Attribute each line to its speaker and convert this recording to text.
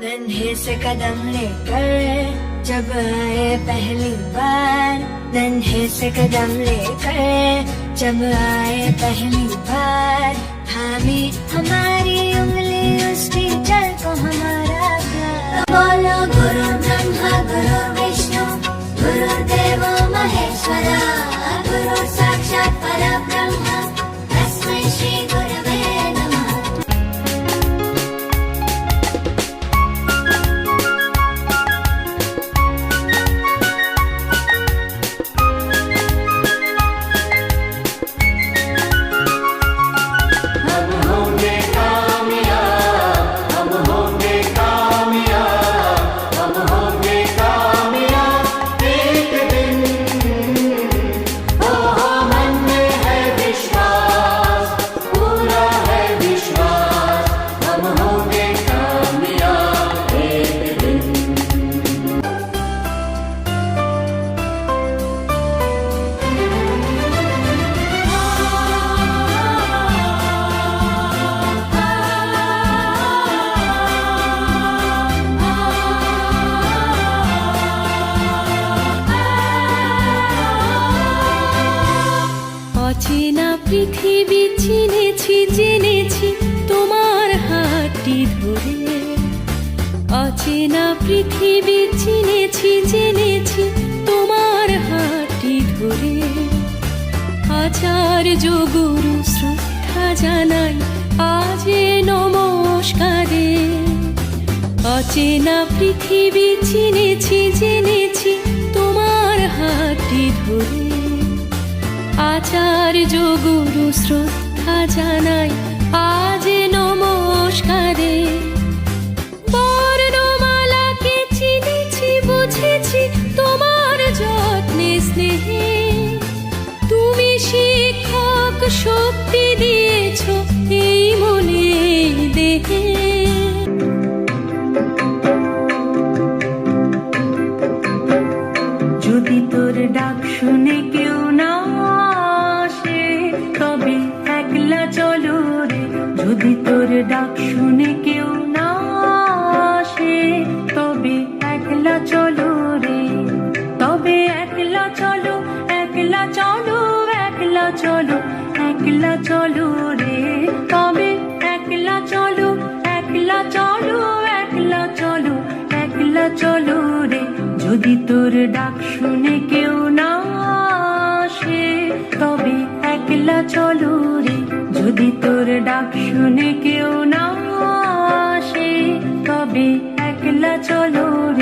Speaker 1: नन्हे से कदम लेकर जब आए पहली बार, नन्हे से कदम लेकर जब आए पहली बार, थामी हमारी उंगली उस टीचर को हमारा प्यार। बोलो गुरु ब्रह्मा गुरु विष्णु गुरुदेवो महेश्वरा, गुरु साक्षात् परब्रह्म तस्मै श्री गुरवे नमः।
Speaker 2: অচেনা পৃথিবী চিনেছি জেনেছি তোমার হাতটি ধরে, অচেনা পৃথিবী চিনেছি জেনেছি তোমার হাতটি ধরে। আচার্য গুরু শ্রদ্ধা জানাই আজ নমস্কারে, অচেনা পৃথিবী চিনেছি জেনেছি তোমার হাতটি ধরে। আচার্য গুরু শ্রদ্ধা জানাই আজ নমস্কারে। বর্ণমালাকে চিনেছি বুঝেছি তোমার যত্নে স্নেহে, তুমি শিক্ষক শক্তি দিয়েছ এই মনে দেহে।
Speaker 3: যদি তোর ডাক শুনে কেউ না আসে তবে একলা চলো রে, যদি তোর ডাক শুনে কেউ না আসে তবে একলা চলো রে, তবে একলা চলো একলা চলো একলা চলো একলা চলো রে, তবে একলা চলো একলা চলো একলা চলো একলা চলো রে। যদি তোর ডাক শুনে কেউ না আসে তবে একলা চলো রে, যদি তোর ডাক শুনে কেউ না আসে তবে একলা চলো রে।